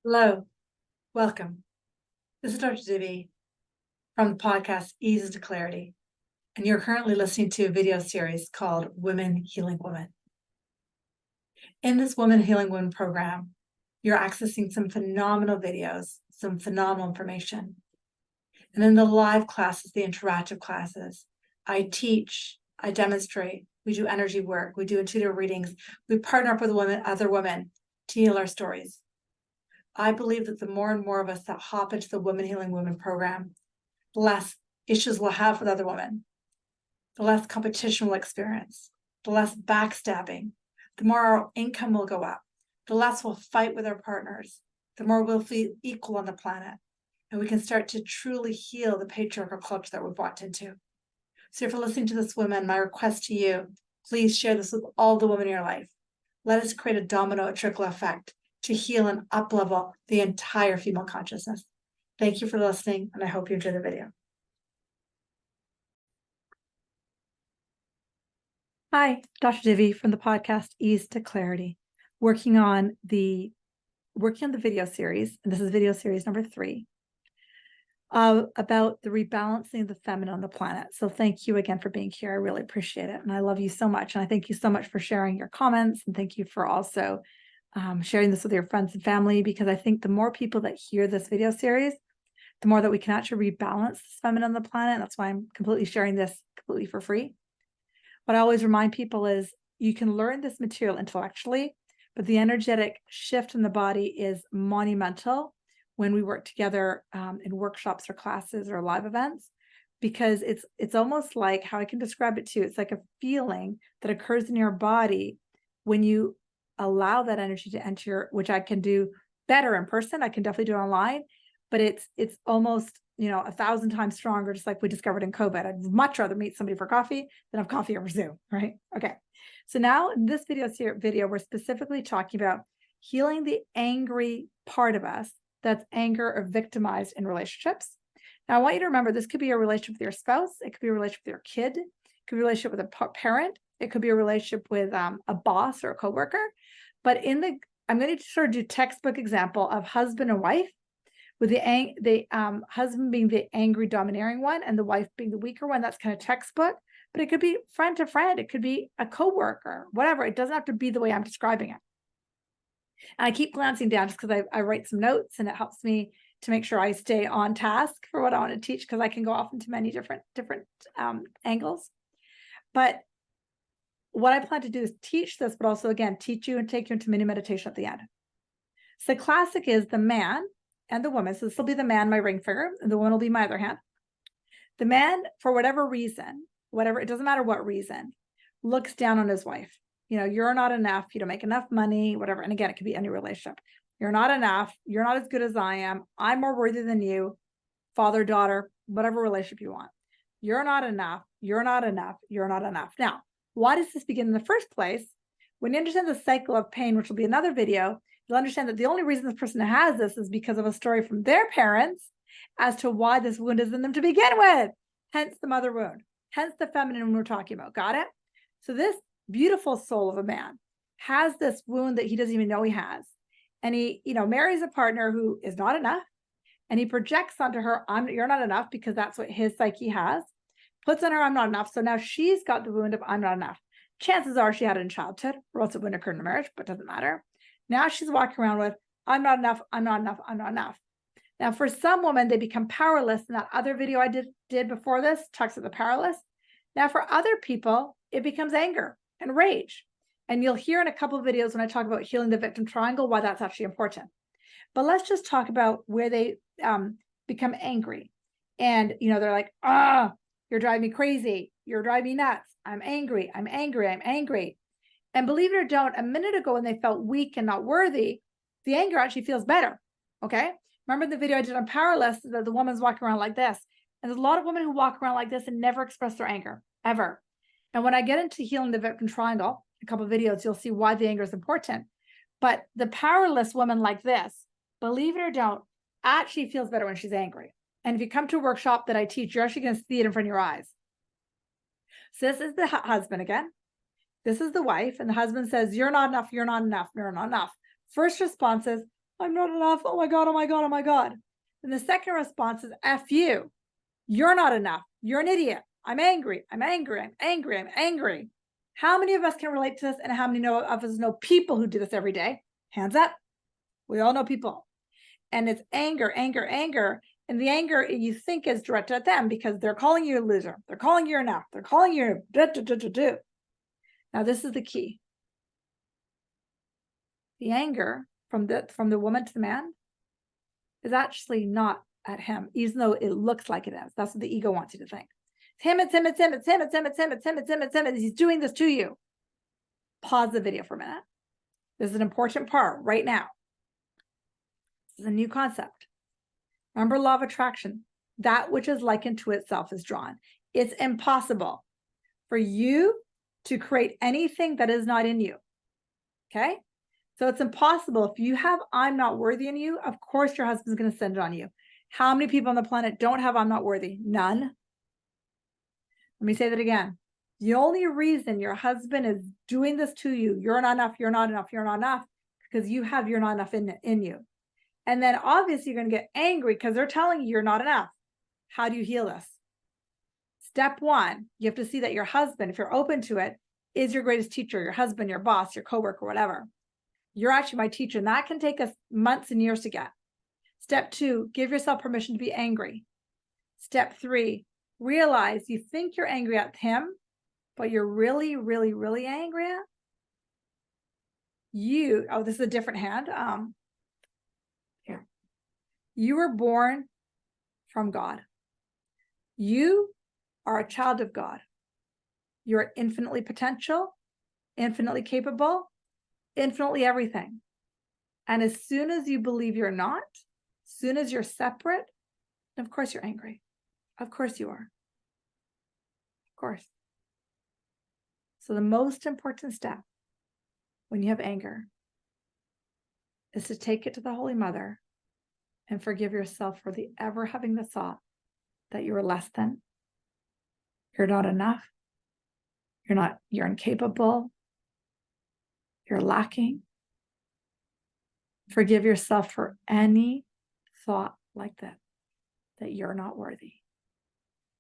Hello, welcome. This is Dr. Divi from the podcast Ease into Clarity, and you're currently listening to a video series called Women Healing Women. In this Women Healing Women program, you're accessing some phenomenal videos, some phenomenal information. And in the live classes, the interactive classes, I teach, I demonstrate, we do energy work, we do intuitive readings, we partner up with other women to heal our stories. I believe that the more and more of us that hop into the Women Healing Women program, the less issues we'll have with other women, the less competition we'll experience, the less backstabbing, the more our income will go up, the less we'll fight with our partners, the more we'll feel equal on the planet, and we can start to truly heal the patriarchal culture that we're brought into. So if you're listening to this, women, my request to you, please share this with all the women in your life. Let us create a domino, a trickle effect to heal and up-level the entire female consciousness. Thank you for listening, and I hope you enjoy the video. Hi, Dr. Divi from the podcast Ease to Clarity, working on the video series, and this is video series number 3, about the rebalancing of the feminine on the planet. So thank you again for being here. I really appreciate it, and I love you so much. And I thank you so much for sharing your comments, and thank you for also sharing this with your friends and family, because I think the more people that hear this video series, the more that we can actually rebalance this feminine on the planet. That's why I'm completely sharing this completely for free. What I always remind people is you can learn this material intellectually, but the energetic shift in the body is monumental when we work together in workshops or classes or live events, because it's almost like, how I can describe it to you, it's like a feeling that occurs in your body when you allow that energy to enter, which I can do better in person. I can definitely do it online, but it's almost 1,000 times stronger, just like we discovered in COVID. I'd much rather meet somebody for coffee than have coffee over Zoom, right? Okay. So now in this video, we're specifically talking about healing the angry part of us that's anger or victimized in relationships. Now, I want you to remember, this could be a relationship with your spouse. It could be a relationship with your kid. It could be a relationship with a parent. It could be a relationship with a boss or a coworker. But I'm going to sort of do textbook example of husband and wife, with the husband being the angry, domineering one, and the wife being the weaker one. That's kind of textbook, but it could be friend to friend. It could be a coworker, whatever. It doesn't have to be the way I'm describing it. And I keep glancing down just because I write some notes, and it helps me to make sure I stay on task for what I want to teach, because I can go off into many different angles. But what I plan to do is teach this, but also, again, teach you and take you into mini meditation at the end. So the classic is the man and the woman. So this will be the man, my ring finger, and the woman will be my other hand. The man, for whatever reason, it doesn't matter what reason, looks down on his wife. You're not enough. You don't make enough money, whatever. And again, it could be any relationship. You're not enough. You're not as good as I am. I'm more worthy than you. Father, daughter, whatever relationship you want. You're not enough. You're not enough. You're not enough. Now, why does this begin in the first place? When you understand the cycle of pain, which will be another video, you'll understand that the only reason this person has this is because of a story from their parents as to why this wound is in them to begin with. Hence the mother wound. Hence the feminine wound we're talking about. Got it? So this beautiful soul of a man has this wound that he doesn't even know he has. And he, marries a partner who is not enough. And he projects onto her, you're not enough, because that's what his psyche has. Puts on her, I'm not enough. So now she's got the wound of I'm not enough. Chances are she had it in childhood, or else it wouldn't occur in a marriage, but it doesn't matter. Now she's walking around with, I'm not enough, I'm not enough, I'm not enough. Now, for some women, they become powerless. In that other video I did before this, talks about the powerless. Now, for other people, it becomes anger and rage. And you'll hear in a couple of videos when I talk about healing the victim triangle why that's actually important. But let's just talk about where they become angry. And, they're like, you're driving me crazy. You're driving me nuts. I'm angry. I'm angry. I'm angry. And believe it or don't, a minute ago when they felt weak and not worthy, the anger actually feels better. Okay. Remember the video I did on powerless, that the woman's walking around like this. And there's a lot of women who walk around like this and never express their anger, ever. And when I get into healing the victim triangle, a couple of videos, you'll see why the anger is important. But the powerless woman like this, believe it or don't, actually feels better when she's angry. And if you come to a workshop that I teach, you're actually going to see it in front of your eyes. So this is the husband again. This is the wife. And the husband says, you're not enough. You're not enough. You're not enough. First response is, I'm not enough. Oh my God, oh my God, oh my God. And the second response is F you. You're not enough. You're an idiot. I'm angry. I'm angry. I'm angry. I'm angry. How many of us can relate to this? And how many of us know people who do this every day? Hands up. We all know people. And it's anger, anger, anger. And the anger you think is directed at them because they're calling you a loser. They're calling you enough. They're calling you do. Now, this is the key. The anger from the woman to the man is actually not at him, even though it looks like it is. That's what the ego wants you to think. It's him, it's him, it's him, it's him, it's him, it's him, it's him, it's him, it's him. He's doing this to you. Pause the video for a minute. This is an important part right now. This is a new concept. Remember law of attraction. That which is likened to itself is drawn. It's impossible for you to create anything that is not in you. Okay? So it's impossible. If you have I'm not worthy in you, of course your husband's going to send it on you. How many people on the planet don't have I'm not worthy? None. Let me say that again. The only reason your husband is doing this to you, you're not enough, you're not enough, you're not enough, because you have you're not enough in you. And then obviously you're going to get angry because they're telling you you're not enough. How do you heal this? Step one, you have to see that your husband, if you're open to it, is your greatest teacher, your husband, your boss, your coworker, whatever. You're actually my teacher, and that can take us months and years to get. Step two, give yourself permission to be angry. Step three, realize you think you're angry at him, but you're really, really, really angry at you. Oh, this is a different hand. Here. You were born from God. You are a child of God. You're infinitely potential, infinitely capable, infinitely everything. And as soon as you believe you're not, as soon as you're separate, of course you're angry. Of course you are. Of course. So the most important step when you have anger is to take it to the Holy Mother and forgive yourself for the ever having the thought that you are less than, you're not enough, you're incapable, you're lacking. Forgive yourself for any thought like that you're not worthy.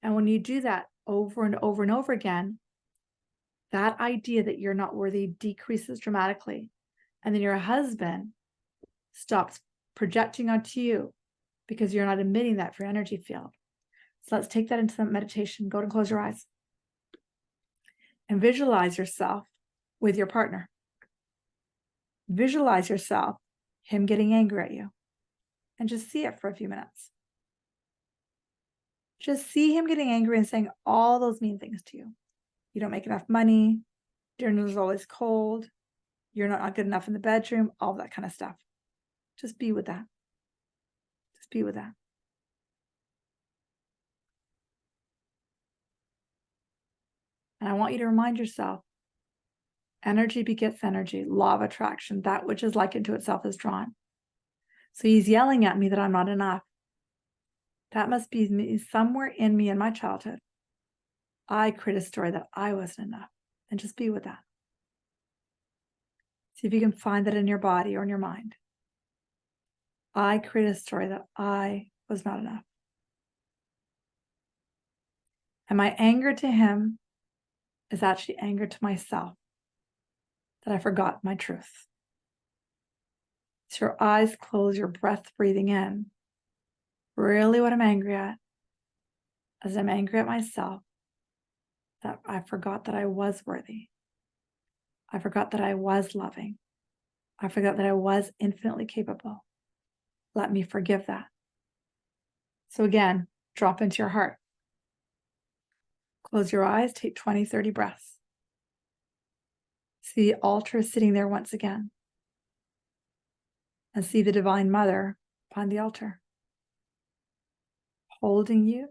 And when you do that over and over and over again, that idea that you're not worthy decreases dramatically. And then your husband stops projecting onto you because you're not emitting that for your energy field. So let's take that into the meditation. Go and close your eyes and visualize yourself with your partner. Visualize yourself, him getting angry at you, and just see it for a few minutes. Just see him getting angry and saying all those mean things to you. You don't make enough money. Dinner's always cold. You're not good enough in the bedroom, all that kind of stuff. Just be with that. Just be with that. And I want you to remind yourself, energy begets energy, law of attraction, that which is likened to itself is drawn. So he's yelling at me that I'm not enough. That must be me, somewhere in me in my childhood. I create a story that I wasn't enough, and just be with that. See if you can find that in your body or in your mind. I create a story that I was not enough. And my anger to him is actually anger to myself, that I forgot my truth. So your eyes close, your breath breathing in. Really what I'm angry at is I'm angry at myself, that I forgot that I was worthy. I forgot that I was loving. I forgot that I was infinitely capable. Let me forgive that. So again, drop into your heart. Close your eyes, take 20, 30 breaths. See the altar sitting there once again. And see the Divine Mother upon the altar, holding you,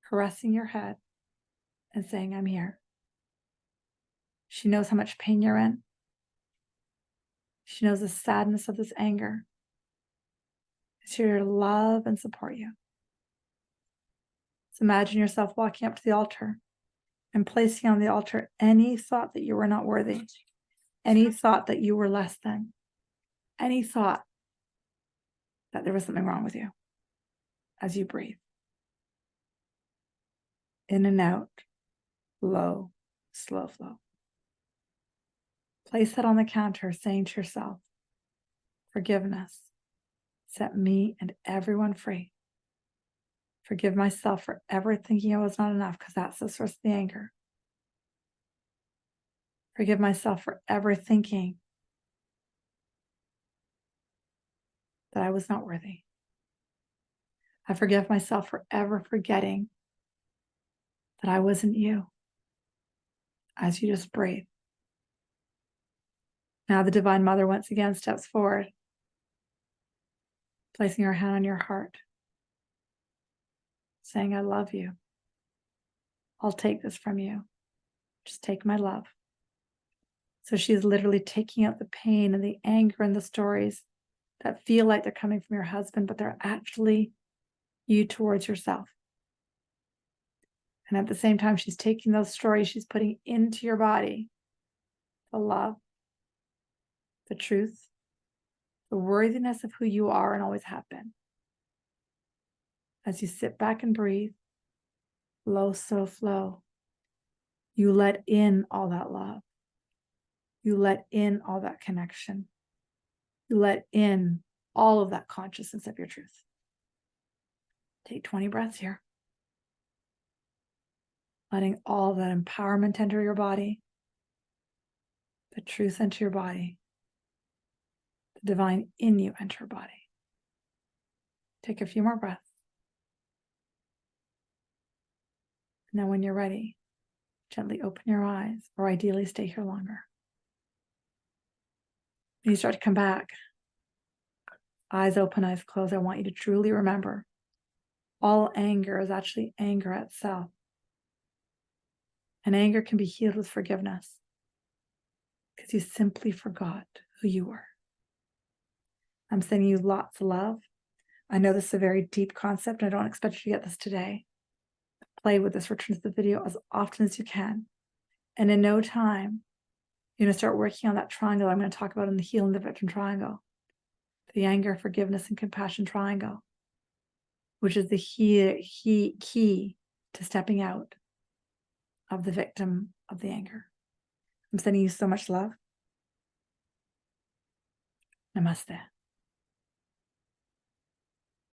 caressing your head, and saying, I'm here. She knows how much pain you're in. She knows the sadness of this anger. She's here to love and support you. So imagine yourself walking up to the altar and placing on the altar any thought that you were not worthy, any thought that you were less than, any thought that there was something wrong with you as you breathe. In and out, low, slow flow. Place that on the counter, saying to yourself, forgiveness, set me and everyone free. Forgive myself for ever thinking I was not enough, because that's the source of the anger. Forgive myself for ever thinking that I was not worthy. I forgive myself for ever forgetting that I wasn't you. As you just breathe. Now the Divine Mother once again steps forward, placing her hand on your heart, saying, I love you. I'll take this from you. Just take my love. So she's literally taking out the pain and the anger and the stories that feel like they're coming from your husband, but they're actually you towards yourself. And at the same time, she's taking those stories, she's putting into your body the love, the truth, the worthiness of who you are and always have been. As you sit back and breathe, low, slow flow, you let in all that love. You let in all that connection. You let in all of that consciousness of your truth. Take 20 breaths here. Letting all that empowerment enter your body, the truth enter your body, the divine in you enter your body. Take a few more breaths. Now when you're ready, gently open your eyes, or ideally stay here longer. When you start to come back, eyes open, eyes closed, I want you to truly remember all anger is actually anger itself. And anger can be healed with forgiveness because you simply forgot who you were. I'm sending you lots of love. I know this is a very deep concept. I don't expect you to get this today. Play with this, return to the video as often as you can. And in no time, you're going to start working on that triangle I'm going to talk about in the Healing the Victim Triangle. The anger, forgiveness, and compassion triangle, which is the key to stepping out of the victim of the anger. I'm sending you so much love. Namaste.